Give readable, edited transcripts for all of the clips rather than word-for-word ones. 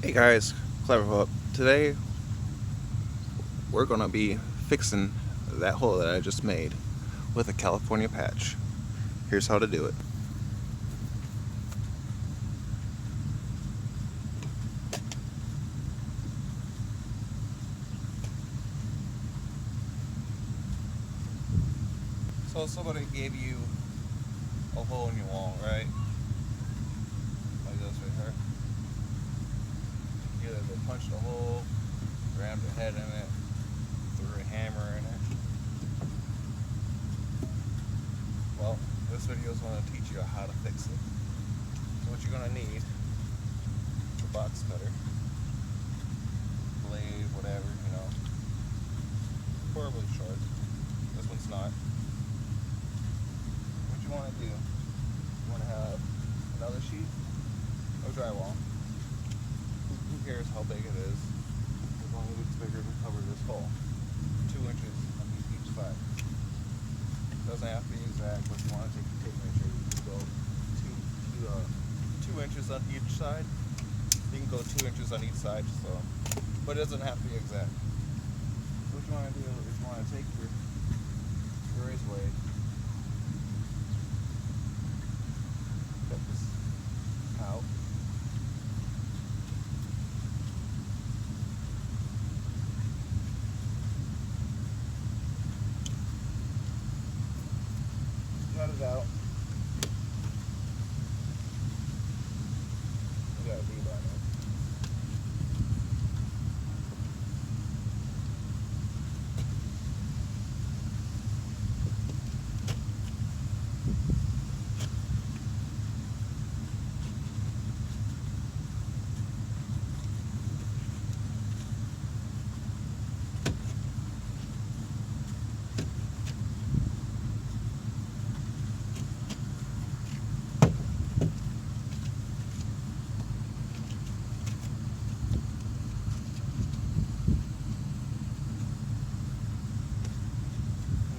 Hey guys, Clever up. Today we're gonna be fixing that hole that I just made with a California patch. Here's how to do it. So somebody gave you a hole in your wall, right? Like this right here. Either they punched a hole, rammed a head in it, threw a hammer in it. Well, this video is going to teach you how to fix it. So what you're going to need, a box cutter, blade, whatever, horribly sharp. This one's not. What you want to do, you want to have another sheet of drywall. Who cares how big it is, as long as it's bigger to cover this hole. 2 inches on each side. Doesn't have to be exact, but if you want to take a tape measure, you can go 2 inches on each side. You can go 2 inches on each side, but it doesn't have to be exact. What you want to do is you want to take your razor blade, cut this out. Cut it out. You got a bead on it.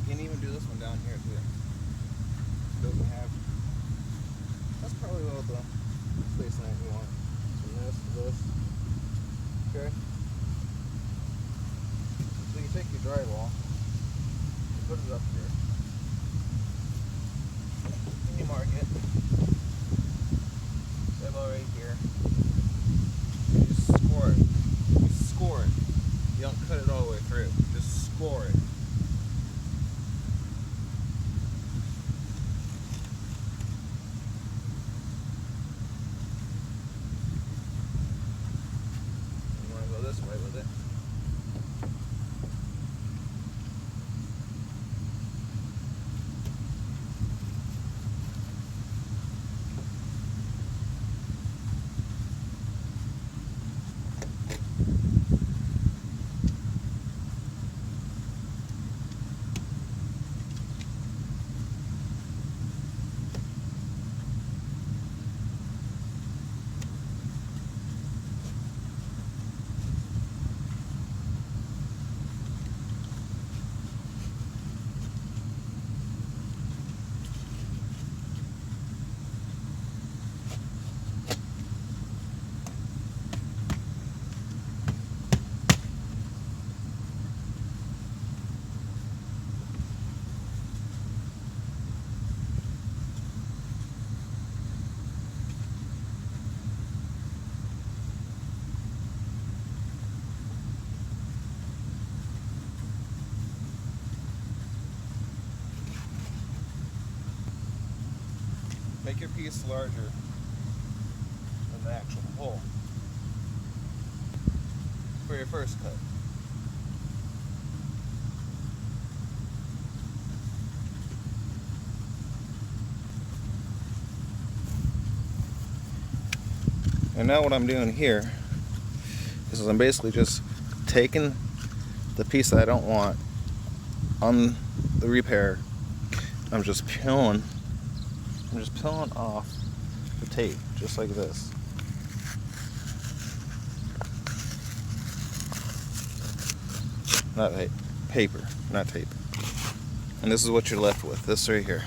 You can even do this one down here too. It doesn't have. That's probably about the space line you want. From this to this. Okay. So you take your drywall, you put it up here, and you mark it. Say about right here. You just score it. You score it. You don't cut it all the way through. Just score it. You want to go this way with it. Make your piece larger than the actual hole for your first cut. And now what I'm doing here is I'm basically just taking the piece that I don't want on the repair. I'm just peeling off the tape, just like this. Not paper, not tape. And this is what you're left with, this right here.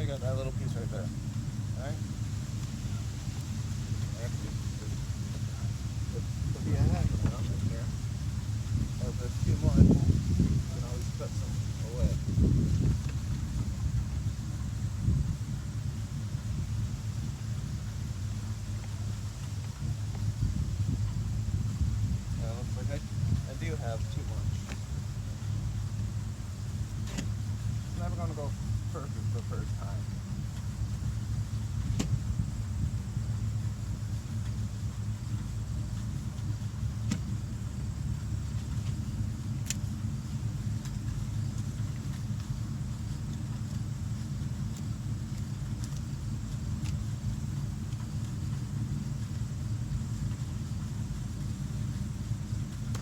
you got that little piece right there. Alright? If you have it down in here, or if it's too much, you can always cut some away. Now, it looks like I do have too much. It's never going to go perfect the first time.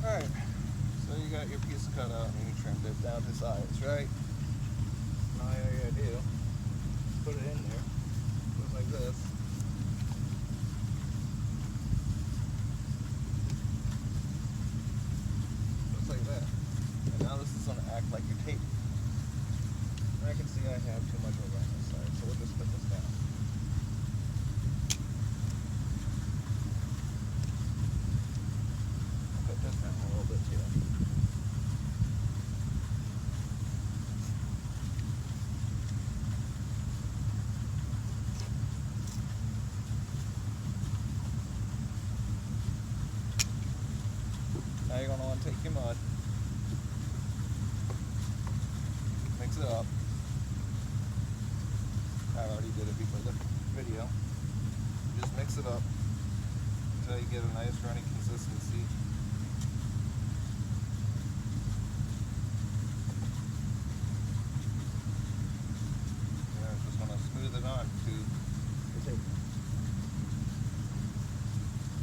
Alright, so you got your piece cut out and you trimmed it down to size, right? Now all you gotta do is put it in there, just like this. Just like that. And now this is going to act like your tape. And I can see I have too much over on this side, so we'll just put this down. Put this down a little bit too. Now you're going to want to take your mud, mix it up. I already did it before the video. Just mix it up until you get a nice runny consistency. Just want to smooth it on to the tape.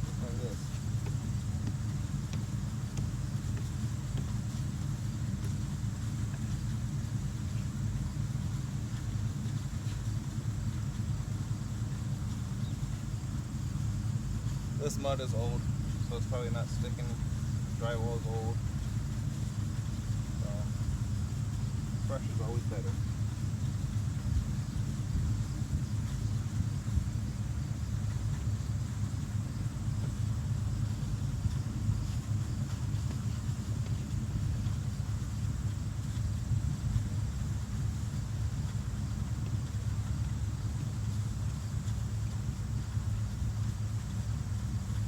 Just like this. This mud is old, so it's probably not sticking. Drywall is old. So fresh is always better.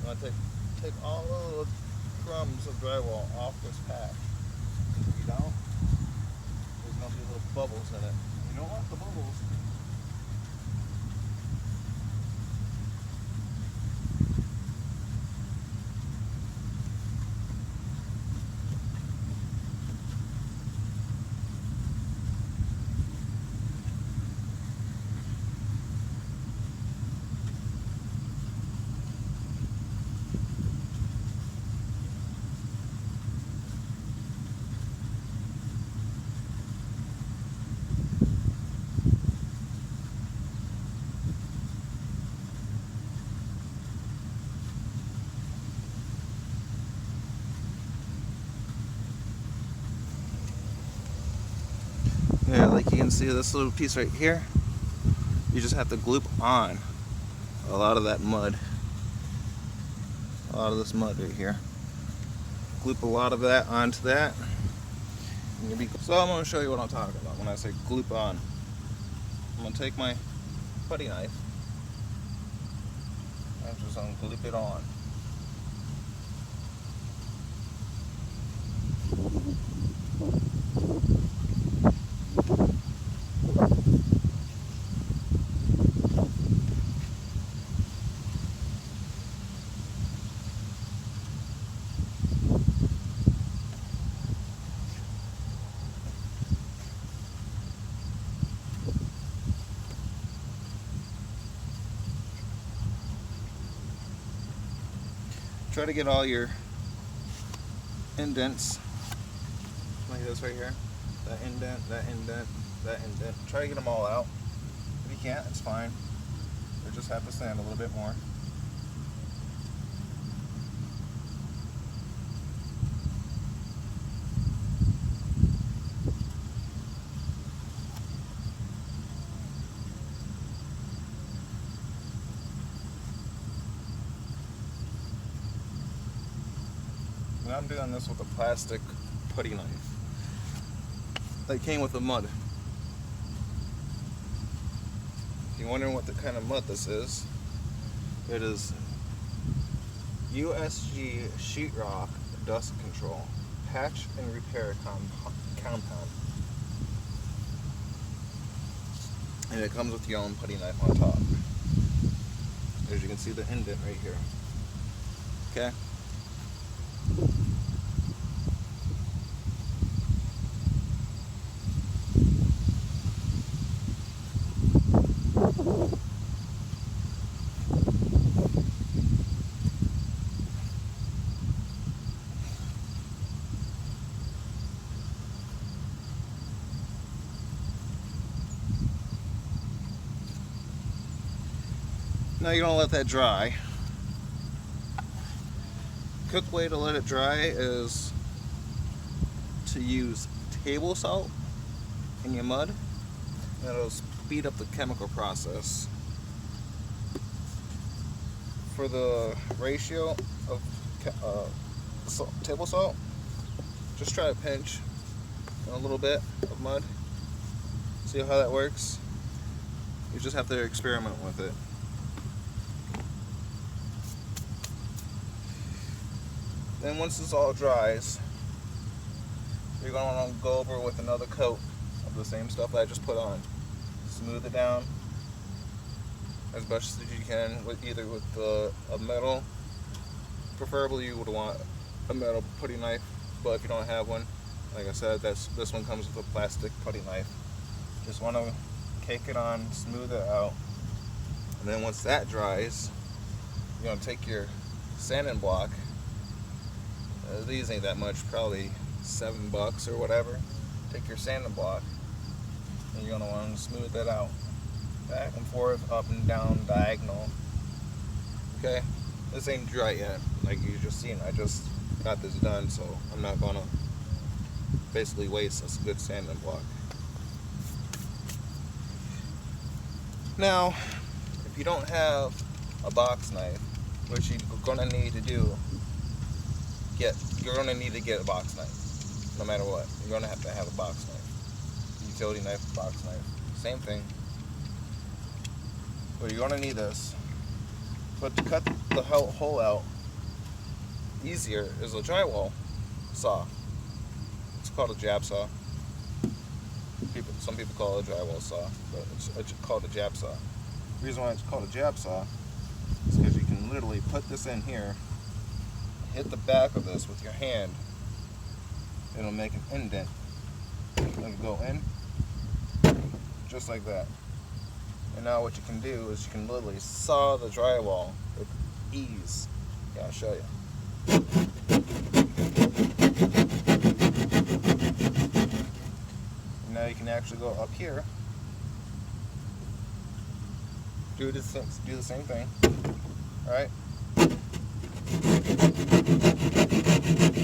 I'm going to take all the little crumbs of drywall off this patch. If you don't, there's going to be little bubbles in it. You don't want the bubbles. Yeah, like you can see this little piece right here, you just have to gloop on a lot of that mud. A lot of this mud right here. Gloop a lot of that onto that. And you'll be, so I'm going to show you what I'm talking about when I say gloop on. I'm going to take my putty knife and just gloop it on. Try to get all your indents like this right here. That indent, that indent, that indent. Try to get them all out. If you can't, it's fine. You just have to sand a little bit more. And I'm doing this with a plastic putty knife that came with the mud. If you're wondering what the kind of mud this is, it is USG Sheetrock Dust Control Patch and Repair Compound. And it comes with your own putty knife on top. As you can see the indent right here. Okay? Now you're gonna let that dry. Quick way to let it dry is to use table salt in your mud. That'll speed up the chemical process. For the ratio of table salt, just try to pinch a little bit of mud. See how that works? You just have to experiment with it. Then once this all dries, you're going to want to go over with another coat of the same stuff that I just put on. Smooth it down as much as you can, with either with a metal. Preferably you would want a metal putty knife, but if you don't have one, like I said, this one comes with a plastic putty knife. Just want to cake it on, smooth it out, and then once that dries, you're going to take your sanding block. These ain't that much, probably $7 or whatever. Take your sanding block and you're going to want to smooth that out. Back and forth, up and down, diagonal. Okay? This ain't dry yet. Like you just seen, I just got this done, so I'm not going to basically waste this good sanding block. Now, if you don't have a box knife, which you're going to need to do, you're going to need to get a box knife, no matter what. You're going to have a box knife. Utility knife, box knife, same thing. But you're going to need this. But to cut the hole out easier is a drywall saw. It's called a jab saw. Some people call it a drywall saw, but it's called a jab saw. The reason why it's called a jab saw is because you can literally put this in here, hit the back of this with your hand, it'll make an indent. It'll go in, just like that. And now what you can do is you can literally saw the drywall with ease. Yeah, I'll show you. And now you can actually go up here, do the same thing, right?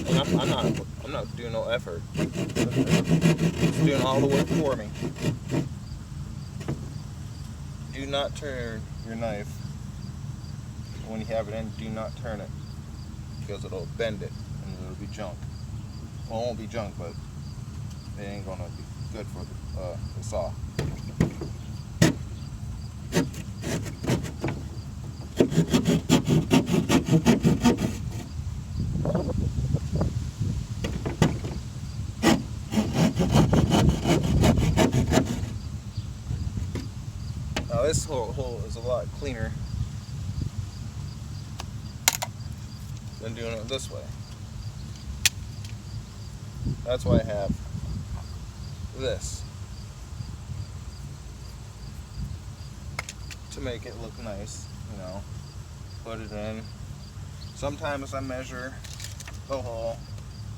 And I'm not doing no effort. It's doing all the work for me. Do not turn your knife when you have it in. Do not turn it, because it'll bend it and it'll be junk. Well, it won't be junk, but it ain't gonna be good for the saw. Now this hole is a lot cleaner than doing it this way. That's why I have this, to make it look nice, you know. Put it in. Sometimes I measure the hole.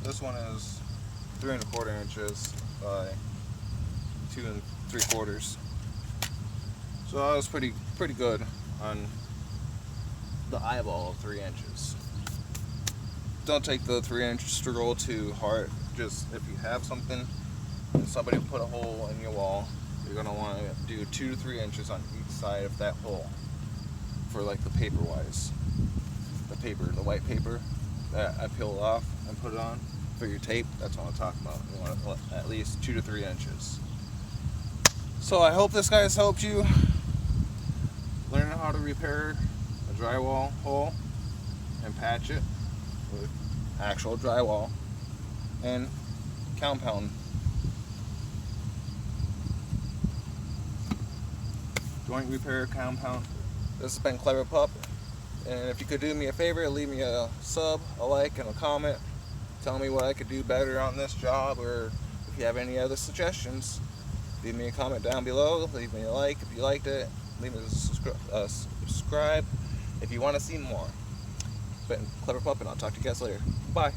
This one is 3 1/4 inches by 2 3/4. So I was pretty good on the eyeball of 3 inches. Don't take the 3-inch scroll too hard. Just if you have something and somebody put a hole in your wall, you're gonna want to do 2 to 3 inches on each side of that hole for like the paper wise. The white paper, that I peeled off and put it on for your tape. That's what I'm talking about. You want at least 2 to 3 inches. So I hope this guys helped you learn how to repair a drywall hole and patch it with actual drywall and compound. Joint repair compound. This has been Clever Pup, and if you could do me a favor, leave me a sub, a like, and a comment. Tell me what I could do better on this job, or if you have any other suggestions, leave me a comment down below. Leave me a like if you liked it. Leave me a subscribe if you want to see more. Been Clever Pup, and I'll talk to you guys later. Bye.